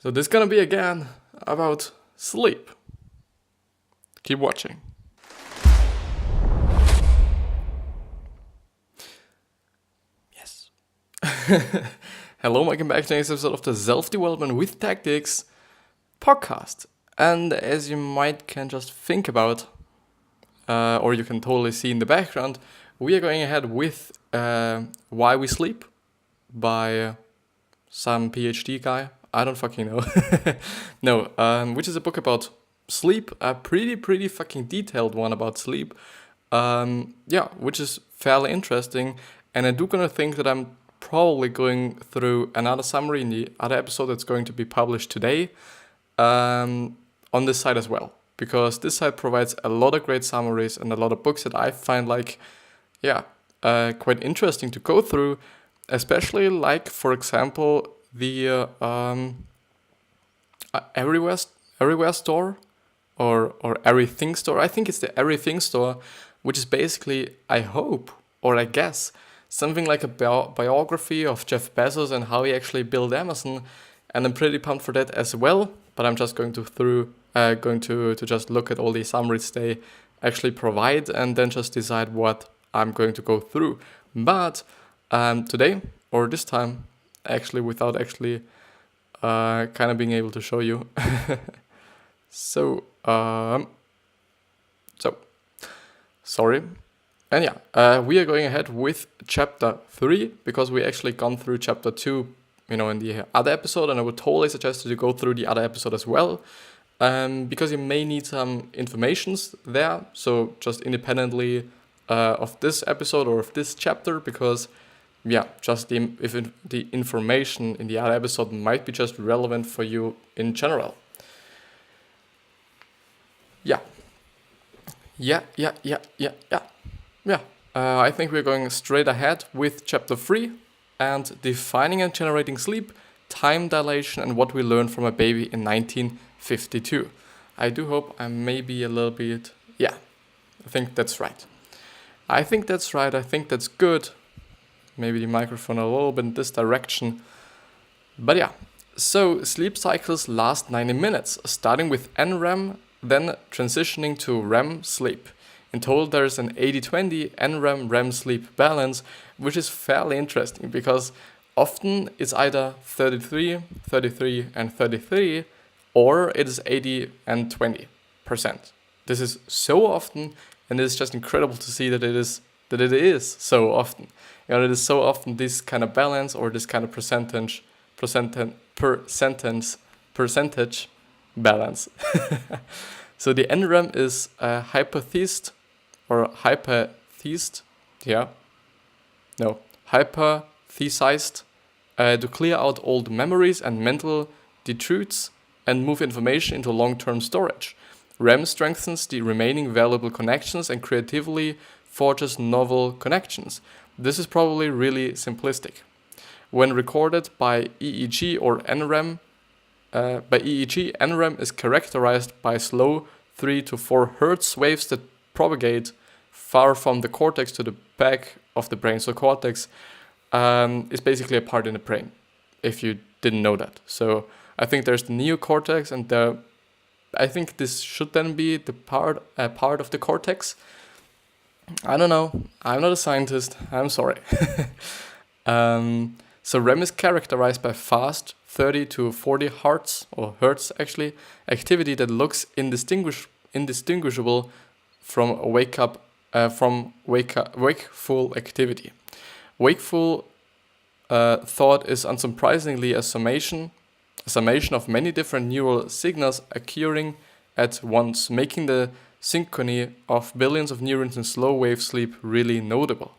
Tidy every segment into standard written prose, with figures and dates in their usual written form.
So this is gonna be again about sleep. Keep watching. Yes. Hello, welcome back to today's episode of the Self-Development with Tactics podcast. And as you can just think about, or you can totally see in the background, we are going ahead with Why We Sleep by some PhD guy. I don't fucking know. No, which is a book about sleep, a pretty fucking detailed one about sleep. Which is fairly interesting. And I do gonna think that I'm probably going through another summary in the other episode that's going to be published today on this site as well. Because this site provides a lot of great summaries and a lot of books that I find quite interesting to go through, especially like, for example, the Everywhere store or Everything store. I think it's the Everything store, which is basically, I hope, or I guess, something like a biography of Jeff Bezos and how he actually built Amazon. And I'm pretty pumped for that as well. But I'm just going to just look at all the summaries they actually provide and then just decide what I'm going to go through. But today, or this time, actually without actually kind of being able to show you. So sorry. And we are going ahead with chapter 3 because we actually gone through chapter 2, in the other episode, and I would totally suggest you to go through the other episode as well, because you may need some informations there. So just independently of this episode or of this chapter, because the information in the other episode might be just relevant for you in general. I think we're going straight ahead with chapter 3 and defining and generating sleep, time dilation, and what we learned from a baby in 1952. I do hope I may be a little bit, I think that's right. I think that's good. Maybe the microphone a little bit in this direction. But so sleep cycles last 90 minutes, starting with NREM, then transitioning to REM sleep. In total, there's an 80-20 NREM-REM sleep balance, which is fairly interesting because often it's either 33, 33, and 33, or it is 80 and 20%. This is so often, and it's just incredible to see that it is so often. It is so often this kind of balance or this kind of percentage balance. So the NREM is hyperthesized, to clear out old memories and mental detritus and move information into long-term storage. REM strengthens the remaining valuable connections and creatively forges novel connections. This is probably really simplistic. When recorded by EEG or NREM, NREM is characterized by slow 3 to 4 Hz waves that propagate far from the cortex to the back of the brain. So cortex is basically a part in the brain, if you didn't know that. So I think there's the neocortex, and I think this should then be the part of the cortex. I don't know. I'm not a scientist. I'm sorry. So REM is characterized by fast 30 to 40 Hertz activity that looks indistinguishable from wakeful activity. Wakeful thought is unsurprisingly a summation of many different neural signals occurring at once, making the synchrony of billions of neurons in slow wave sleep really notable.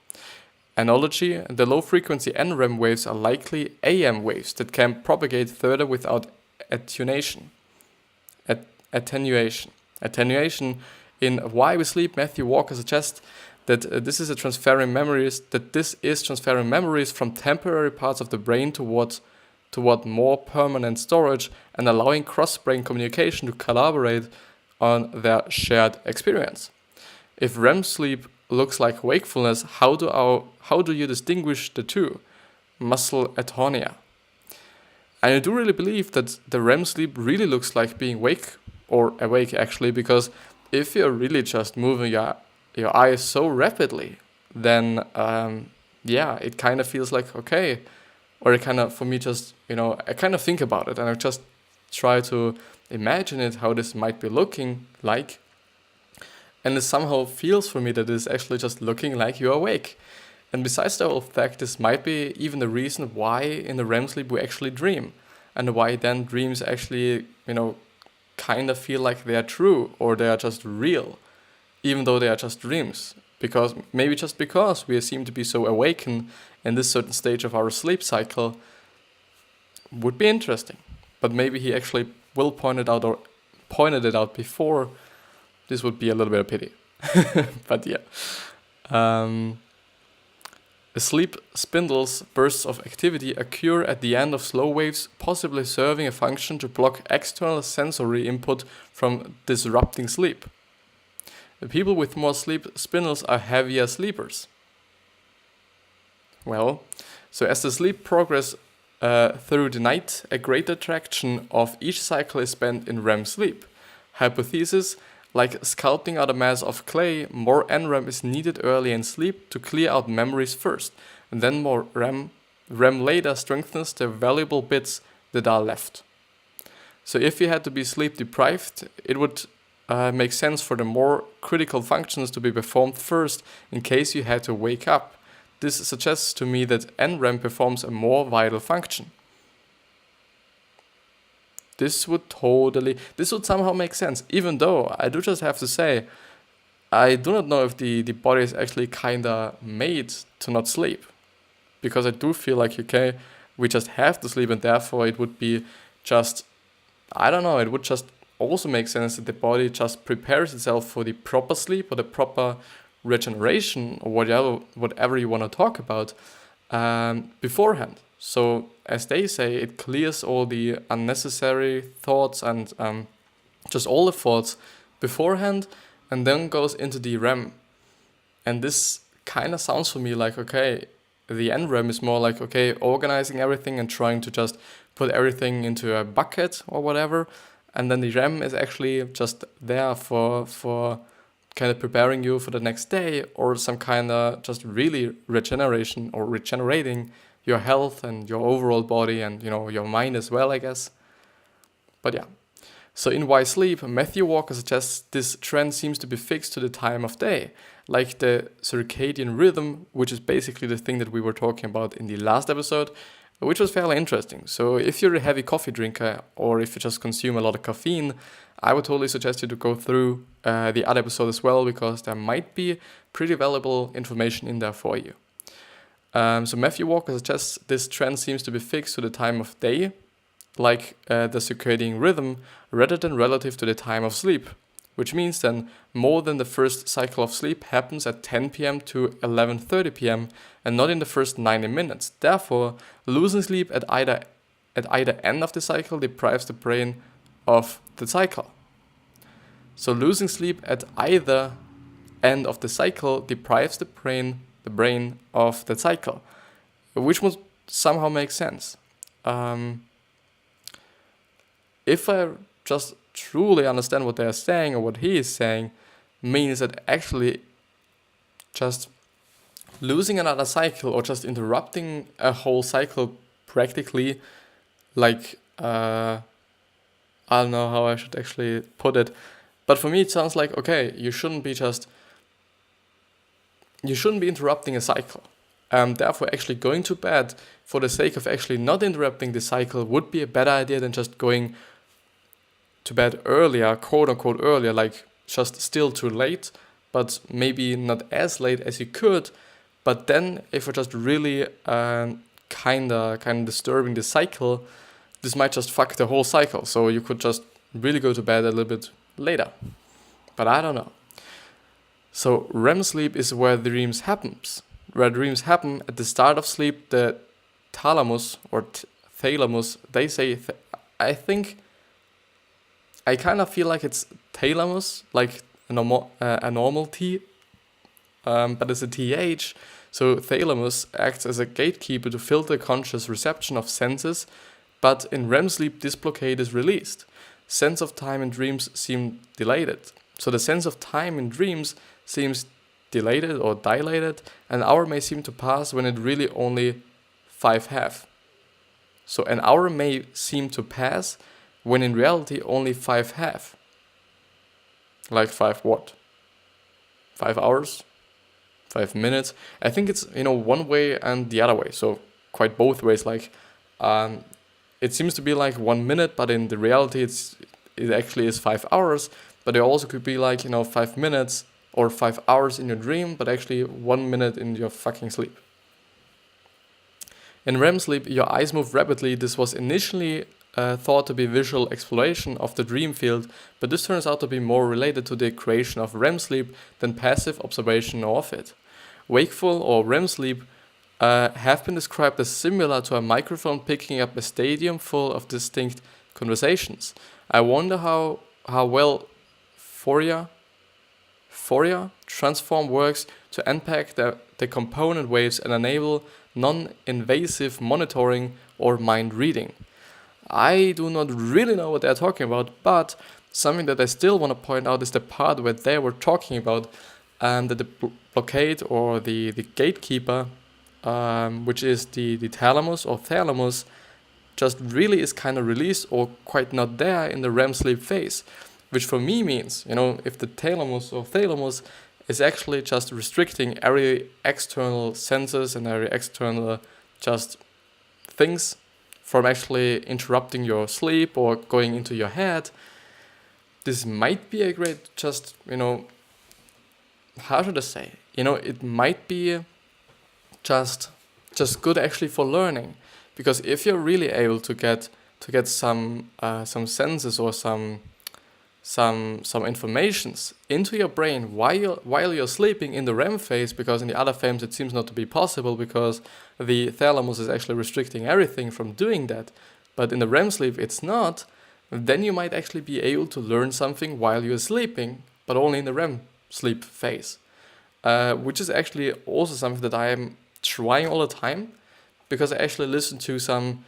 Analogy, the low-frequency NREM waves are likely AM waves that can propagate further without attenuation. In Why We Sleep, Matthew Walker suggests that this is transferring memories from temporary parts of the brain toward more permanent storage and allowing cross-brain communication to collaborate on their shared experience. If REM sleep looks like wakefulness, how do you distinguish the two? Muscle atonia. And I do really believe that the REM sleep really looks like being awake actually, because if you're really just moving your eyes so rapidly, then it kind of feels like okay, or it kind of, for me, just, I kind of think about it and I just try to imagine it, how this might be looking like, and it somehow feels for me that it's actually just looking like you're awake. And besides the whole fact, this might be even the reason why in the REM sleep we actually dream, and why then dreams actually, kind of feel like they are true or they are just real, even though they are just dreams. Because we seem to be so awakened in this certain stage of our sleep cycle, would be interesting. But maybe he actually will pointed it out before. This would be a little bit of pity. But yeah. The sleep spindle's bursts of activity occur at the end of slow waves, possibly serving a function to block external sensory input from disrupting sleep. The people with more sleep spindles are heavier sleepers. Well, so as the sleep progresses through the night, a greater fraction of each cycle is spent in REM sleep. Hypothesis: like sculpting out a mass of clay, more NREM is needed early in sleep to clear out memories first, and then more REM later strengthens the valuable bits that are left. So if you had to be sleep deprived, it would make sense for the more critical functions to be performed first in case you had to wake up. This suggests to me that NREM performs a more vital function. This would somehow make sense, even though I do just have to say, I do not know if the body is actually kinda made to not sleep. Because I do feel like, okay, we just have to sleep, and therefore it would be just, I don't know, it would just also make sense that the body just prepares itself for the proper sleep or the proper regeneration or whatever you want to talk about beforehand. So, as they say, it clears all the unnecessary thoughts and just all the thoughts beforehand, and then goes into the REM. And this kind of sounds for me like, okay, the NREM is more like, okay, organizing everything and trying to just put everything into a bucket or whatever. And then the REM is actually just there for kind of preparing you for the next day, or some kind of just really regeneration or regenerating your health and your overall body and, your mind as well, I guess. But yeah. So in Why Sleep, Matthew Walker suggests this trend seems to be fixed to the time of day, like the circadian rhythm, which is basically the thing that we were talking about in the last episode, which was fairly interesting. So if you're a heavy coffee drinker, or if you just consume a lot of caffeine, I would totally suggest you to go through the other episode as well, because there might be pretty valuable information in there for you. So Matthew Walker suggests this trend seems to be fixed to the time of day, like the circadian rhythm, rather than relative to the time of sleep, which means then more than the first cycle of sleep happens at 10 p.m. to 11:30 p.m. and not in the first 90 minutes. Therefore, losing sleep at either end of the cycle deprives the brain of the cycle. So losing sleep at either end of the cycle deprives the brain of the cycle, which would somehow make sense. If I just truly understand what they're saying, or what he is saying, means that actually just losing another cycle or just interrupting a whole cycle practically, like, I don't know how I should actually put it, but for me it sounds like, okay, you shouldn't be interrupting a cycle. Therefore, actually going to bed for the sake of actually not interrupting the cycle would be a better idea than just going to bed earlier, quote unquote earlier, like just still too late, but maybe not as late as you could. But then if you're just really kind of disturbing the cycle, this might just fuck the whole cycle. So you could just really go to bed a little bit later. But I don't know. So REM sleep is where dreams happen. Where dreams happen at the start of sleep, the thalamus or thalamus, they say, I think, I kind of feel like it's thalamus, like a normal T, but it's a TH. So thalamus acts as a gatekeeper to filter conscious reception of senses But in REM sleep, this blockade is released. Sense of time in dreams seem dilated. So the sense of time in dreams seems dilated or dilated. An hour may seem to pass when it really only 5 have. So an hour may seem to pass when in reality only 5 have. Like 5 what? 5 hours? 5 minutes? I think it's, one way and the other way. So quite both ways. Like, it seems to be like 1 minute, but in the reality it actually is 5 hours. But it also could be like, 5 minutes or 5 hours in your dream, but actually 1 minute in your fucking sleep. In REM sleep, your eyes move rapidly. This was initially thought to be visual exploration of the dream field, but this turns out to be more related to the creation of REM sleep than passive observation of it. Wakeful or REM sleep have been described as similar to a microphone picking up a stadium full of distinct conversations. I wonder how well Fourier transform works to unpack the component waves and enable non-invasive monitoring or mind reading. I do not really know what they're talking about, but something that I still want to point out is the part where they were talking about that the blockade or the gatekeeper, which is the thalamus or thalamus, just really is kind of released or quite not there in the REM sleep phase, which for me means, if the thalamus or thalamus is actually just restricting every external senses and every external just things from actually interrupting your sleep or going into your head, this might be a great just, how should I say? It might be just good actually for learning, because if you're really able to get some senses or some informations into your brain while you're sleeping in the REM phase, because in the other phase it seems not to be possible because the thalamus is actually restricting everything from doing that, but in the REM sleep it's not, then you might actually be able to learn something while you're sleeping, but only in the REM sleep phase, which is actually also something that I am trying all the time, because I actually listen to some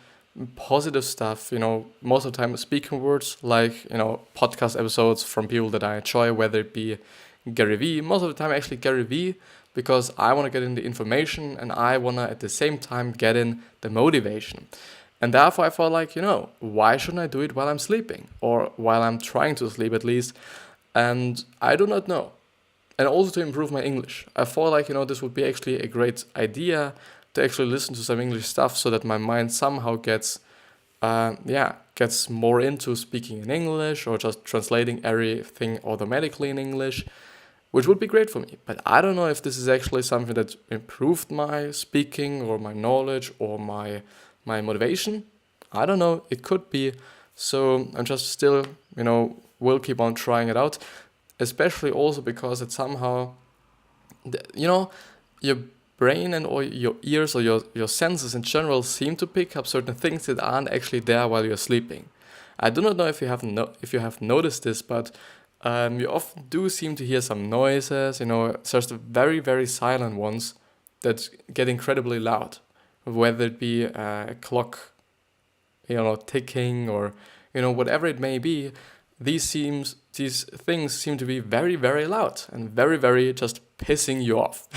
positive stuff, most of the time speaking words, like, podcast episodes from people that I enjoy, whether it be Gary Vee, most of the time actually Gary Vee, because I want to get in the information and I want to at the same time get in the motivation. And therefore I thought like, why shouldn't I do it while I'm sleeping, or while I'm trying to sleep at least? And I do not know. And also to improve my English. I thought like, this would be actually a great idea to actually listen to some English stuff so that my mind somehow gets more into speaking in English or just translating everything automatically in English, which would be great for me. But I don't know if this is actually something that improved my speaking or my knowledge or my motivation. I don't know, it could be. So I'm just still, will keep on trying it out, especially also because it somehow, your brain and or your ears or your senses in general seem to pick up certain things that aren't actually there while you're sleeping. I do not know if you have noticed this, but you often do seem to hear some noises, just very, very silent ones that get incredibly loud, whether it be a clock, ticking or, whatever it may be. These things seem to be very, very loud and very, very just pissing you off,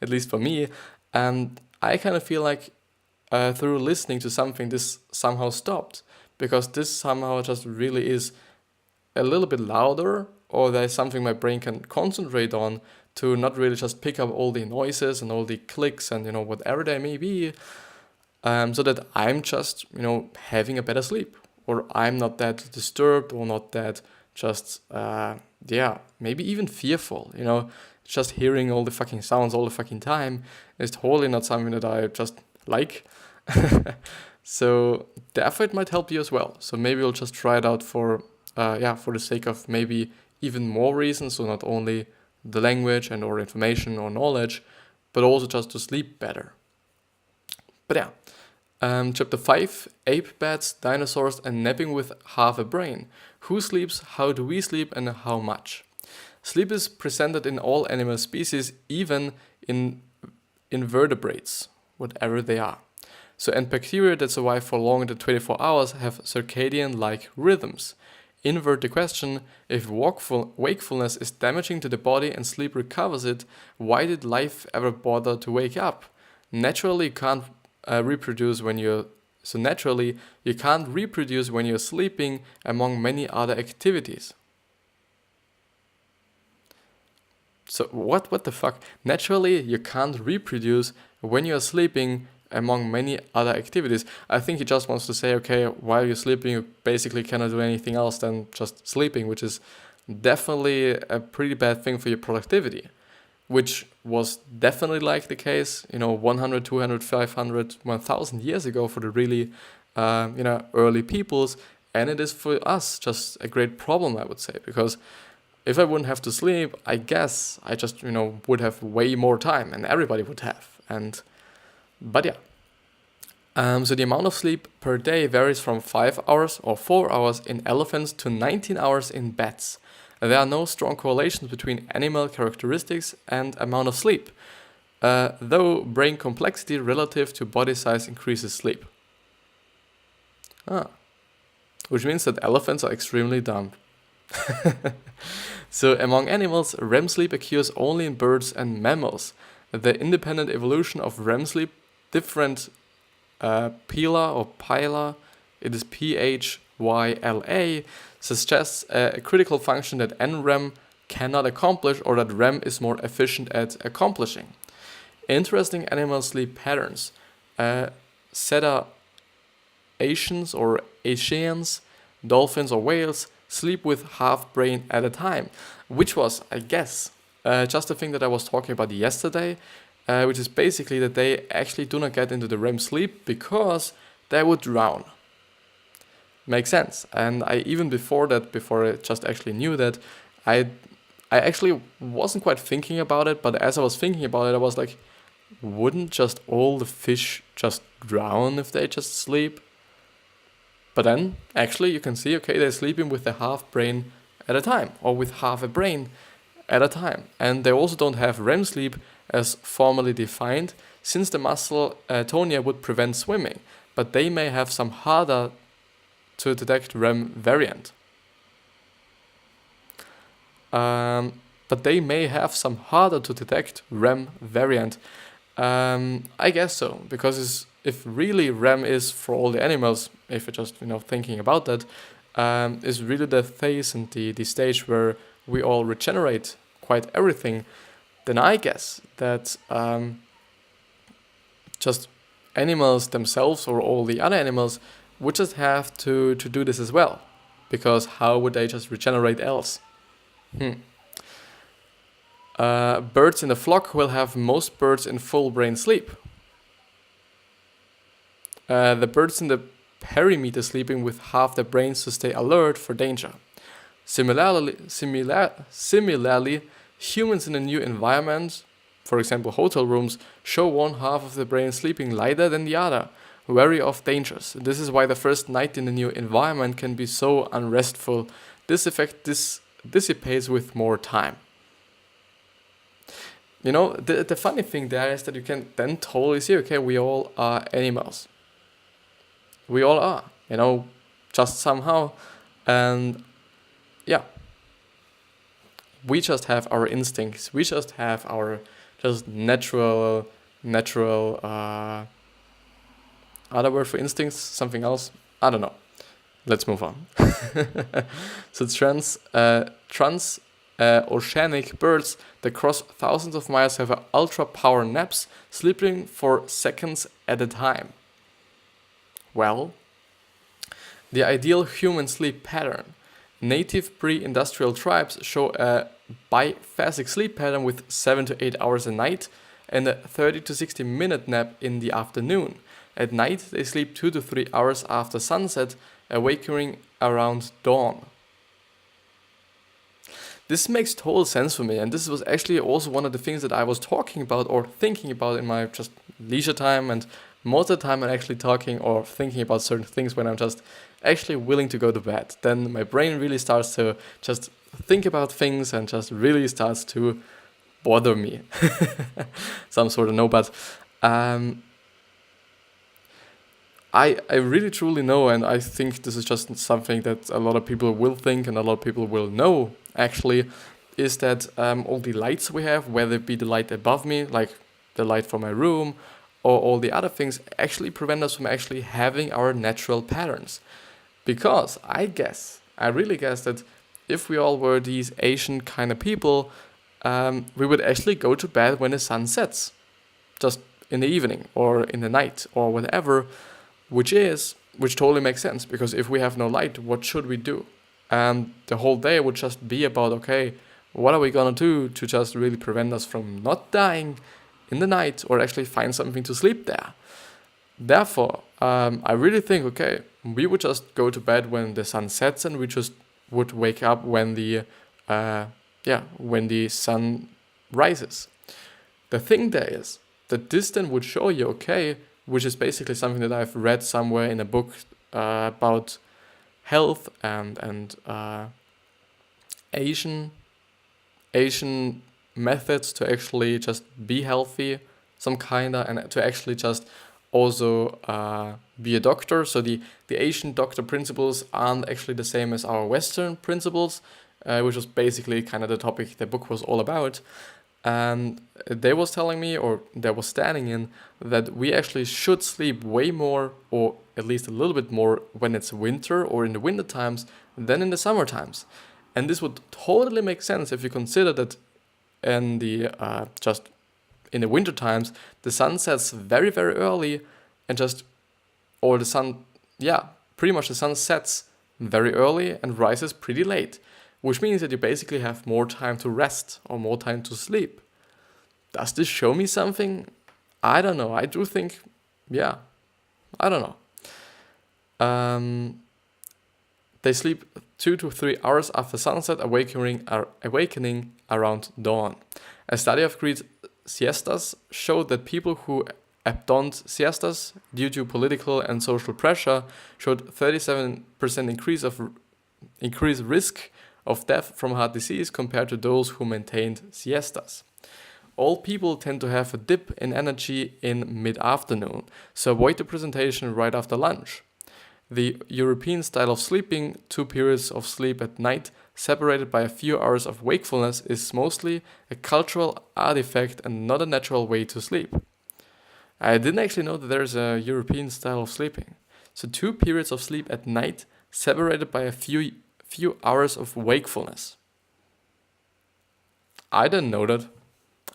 at least for me. And I kind of feel like through listening to something, this somehow stopped, because this somehow just really is a little bit louder, or there's something my brain can concentrate on to not really just pick up all the noises and all the clicks and, whatever they may be, so that I'm just, having a better sleep, or I'm not that disturbed or not that just, maybe even fearful, just hearing all the fucking sounds all the fucking time is totally not something that I just like. So therefore it might help you as well. So maybe we'll just try it out for the sake of maybe even more reasons. So not only the language and or information or knowledge, but also just to sleep better. But yeah. Chapter 5, Ape Bats, Dinosaurs and Napping with Half a Brain. Who sleeps, how do we sleep, and how much? Sleep is presented in all animal species, even in invertebrates, whatever they are. And bacteria that survive for longer than 24 hours have circadian-like rhythms. Invert the question: if wakefulness is damaging to the body and sleep recovers it, why did life ever bother to wake up? Naturally, you can't reproduce when you're sleeping, among many other activities. So what the fuck? Naturally, you can't reproduce when you're sleeping, among many other activities. I think he just wants to say, okay, while you're sleeping, you basically cannot do anything else than just sleeping, which is definitely a pretty bad thing for your productivity, which was definitely like the case, 100, 200, 500, 1000 years ago for the really, early peoples. And it is for us just a great problem, I would say, because if I wouldn't have to sleep, I guess I just, would have way more time, and everybody would have. But yeah. So the amount of sleep per day varies from 5 hours or 4 hours in elephants to 19 hours in bats. There are no strong correlations between animal characteristics and amount of sleep, though brain complexity relative to body size increases sleep. Which means that elephants are extremely dumb. So among animals, REM sleep occurs only in birds and mammals. The independent evolution of REM sleep, different phyla, it is PHYLA, suggests a critical function that NREM cannot accomplish, or that REM is more efficient at accomplishing. Interesting animal sleep patterns. Cetaceans or Asians, dolphins or whales sleep with half brain at a time, which was, I guess, just the thing that I was talking about yesterday, which is basically that they actually do not get into the REM sleep because they would drown. Makes sense. And before I just actually knew that, I actually wasn't quite thinking about it, but as I was thinking about it, I was like, wouldn't just all the fish just drown if they just sleep? But then, actually, you can see, okay, they're sleeping with a half brain at a time, or with half a brain at a time. And they also don't have REM sleep as formally defined, since the muscle tonia would prevent swimming, but they may have some harder to detect REM variant. I guess so, because if really REM is for all the animals, if you're just thinking about that, is really the phase and the stage where we all regenerate quite everything, then I guess that just animals themselves or all the other animals would just have to do this as well, because how would they just regenerate else? Birds in the flock will have most birds in full brain sleep. The birds in the perimeter sleeping with half their brains to stay alert for danger. Similarly, humans in a new environment, for example hotel rooms, show one half of the brain sleeping lighter than the other, wary of dangers. This is why the first night in a new environment can be so unrestful. This effect dissipates with more time. The funny thing there is that you can then totally see, okay, we all are animals. We all are, just somehow. And yeah, we just have our instincts. We just have our just natural, other word for instincts, something else. I don't know. Let's move on. So oceanic birds that cross thousands of miles have ultra power naps, sleeping for seconds at a time. Well, the ideal human sleep pattern. Native pre-industrial tribes show a biphasic sleep pattern with 7 to 8 hours a night and a 30 to 60 minute nap in the afternoon. At night, they sleep 2 to 3 hours after sunset, awakening around dawn. This makes total sense for me, and this was actually also one of the things that I was talking about or thinking about in my just leisure time, and most of the time I'm actually talking or thinking about certain things when I'm just actually willing to go to bed. Then my brain really starts to just think about things and just really starts to bother me. Some sort of no, but I really truly know, and I think this is just something that a lot of people will think and a lot of people will know actually, is that all the lights we have, whether it be the light above me, like the light from my room, or all the other things, actually prevent us from actually having our natural patterns. Because I really guess that if we all were these Asian kind of people, we would actually go to bed when the sun sets, just in the evening or in the night or whatever, which totally makes sense, because if we have no light, what should we do? And the whole day would just be about, okay, what are we gonna do to just really prevent us from not dying in the night, or actually find something to sleep there? Therefore, I really think, okay, we would just go to bed when the sun sets, and we just would wake up when the sun rises. The thing there is that this then would show you, okay, which is basically something that I've read somewhere in a book about health and Asian methods to actually just be healthy, some kinda, and to actually just also be a doctor. So the Asian doctor principles aren't actually the same as our Western principles, which was basically kind of the topic the book was all about. And they was telling me, or they was standing in, that we actually should sleep way more, or at least a little bit more, when it's winter or in the winter times than in the summer times. And this would totally make sense if you consider that in the just in the winter times the sun sets very, very early, and pretty much the sun sets very early and rises pretty late, which means that you basically have more time to rest or more time to sleep. Does this show me something? I don't know. I do think, I don't know. They sleep 2 to 3 hours after sunset, awakening around dawn. A study of Greek siestas showed that people who abandoned siestas due to political and social pressure showed 37% increased risk of death from heart disease compared to those who maintained siestas. All people tend to have a dip in energy in mid-afternoon, so avoid the presentation right after lunch. The European style of sleeping, 2 periods of sleep at night separated by a few hours of wakefulness, is mostly a cultural artifact and not a natural way to sleep. I didn't actually know that there's a European style of sleeping. So 2 periods of sleep at night separated by a few hours of wakefulness. I didn't know that.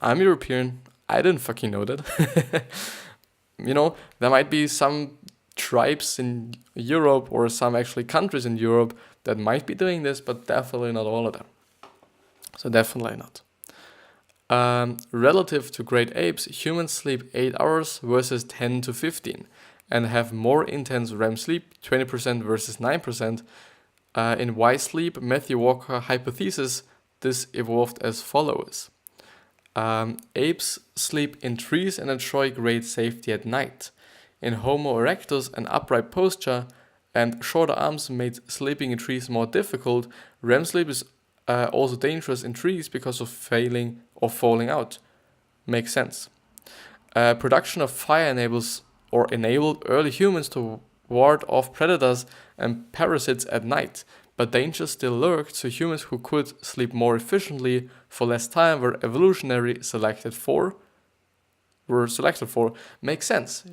I'm European. I didn't fucking know that. There might be some tribes in Europe or some actually countries in Europe that might be doing this, but definitely not all of them. So definitely not. Relative to great apes, humans sleep 8 hours versus 10 to 15 and have more intense REM sleep, 20% versus 9%. In why sleep, Matthew Walker hypothesis, this evolved as follows. Apes sleep in trees and enjoy great safety at night. In Homo erectus, an upright posture and shorter arms made sleeping in trees more difficult. REM sleep is also dangerous in trees because of failing or falling out. Makes sense. Production of fire enabled early humans to ward off predators and parasites at night, but danger still lurked, so humans who could sleep more efficiently for less time were selected for. Makes sense,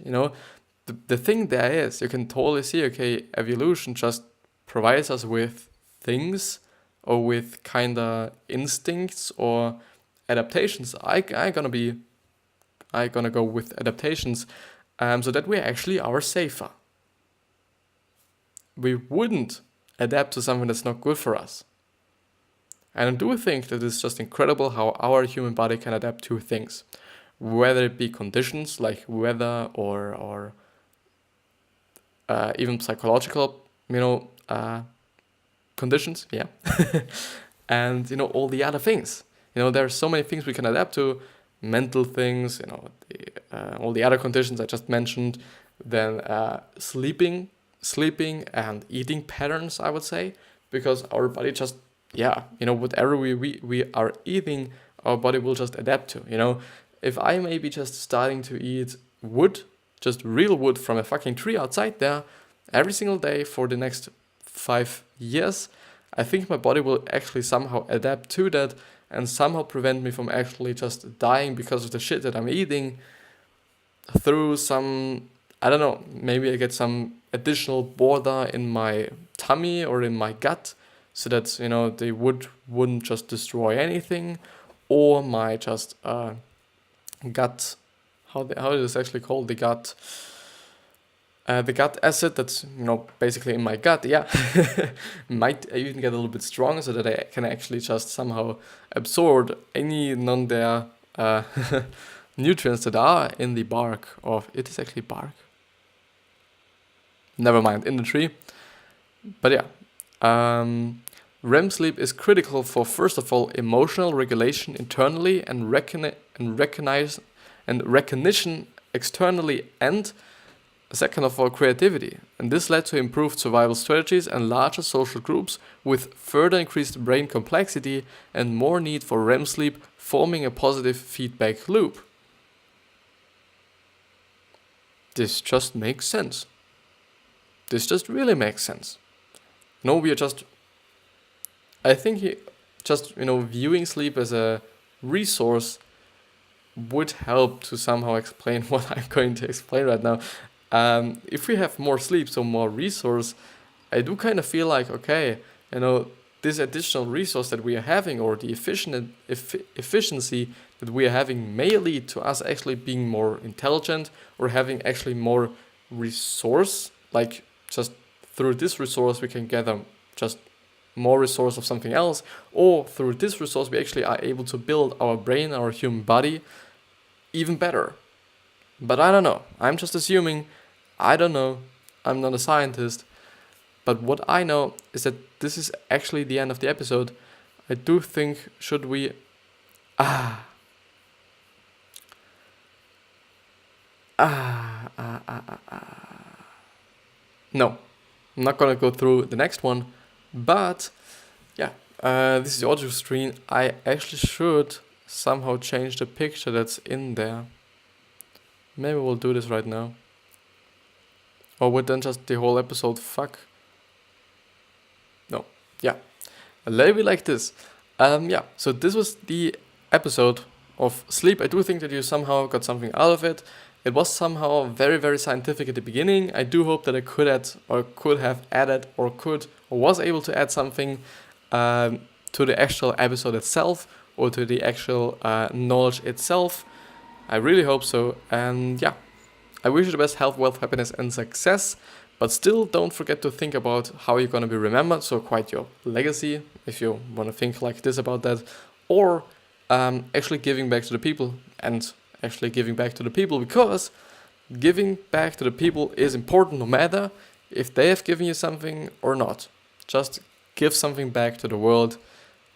The thing there is, you can totally see, okay, evolution just provides us with things or with kinda instincts or adaptations. I gonna go with adaptations, so that we actually are safer. We wouldn't adapt to something that's not good for us. And I do think that it's just incredible how our human body can adapt to things, whether it be conditions like weather or even psychological, conditions, yeah. And, all the other things. There are so many things we can adapt to, mental things, all the other conditions I just mentioned. Then sleeping and eating patterns, I would say, because our body just, whatever we are eating, our body will just adapt to. If I may be just starting to eat wood just real wood from a fucking tree outside there every single day for the next 5 years, I think my body will actually somehow adapt to that and somehow prevent me from actually just dying because of the shit that I'm eating through some, I don't know, maybe I get some additional border in my tummy or in my gut so that, the wood wouldn't just destroy anything, or my just gut, how it is actually called, the gut acid that's, basically in my gut, might even get a little bit stronger so that I can actually just somehow absorb any non-there nutrients that are in the bark of, it is actually bark? Never mind, in the tree. But yeah, REM sleep is critical for, first of all, emotional regulation internally and recognition externally, and second of all, creativity. And this led to improved survival strategies and larger social groups with further increased brain complexity and more need for REM sleep, forming a positive feedback loop. This just makes sense. This just really makes sense. We are just, I think viewing sleep as a resource would help to somehow explain what I'm going to explain right now. If we have more sleep, so more resource, I do kind of feel like, okay, this additional resource that we are having, or the efficiency that we are having, may lead to us actually being more intelligent or having actually more resource, like just through this resource we can gather just more resource of something else, or through this resource we actually are able to build our brain, our human body even better. But I don't know, I'm just assuming, I don't know, I'm not a scientist, but what I know is that this is actually the end of the episode. I do think, should we... No, I'm not gonna go through the next one, but yeah, this is the audio screen. I actually should somehow change the picture that's in there. Maybe we'll do this right now. Or would then just the whole episode fuck? No, yeah, a little bit like this. So this was the episode of sleep. I do think that you somehow got something out of it. It was somehow very, very scientific at the beginning. I do hope that I could have added or was able to add something to the actual episode itself, or to the actual knowledge itself. I really hope so. And yeah, I wish you the best health, wealth, happiness, and success. But still, don't forget to think about how you're going to be remembered. So quite your legacy, if you want to think like this about that. Or actually giving back to the people, and actually giving back to the people, because giving back to the people is important no matter if they have given you something or not. Just give something back to the world,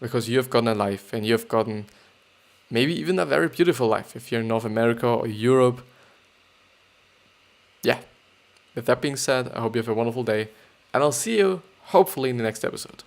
because you have gotten a life, and you have gotten maybe even a very beautiful life if you're in North America or Europe. Yeah, with that being said, I hope you have a wonderful day, and I'll see you hopefully in the next episode.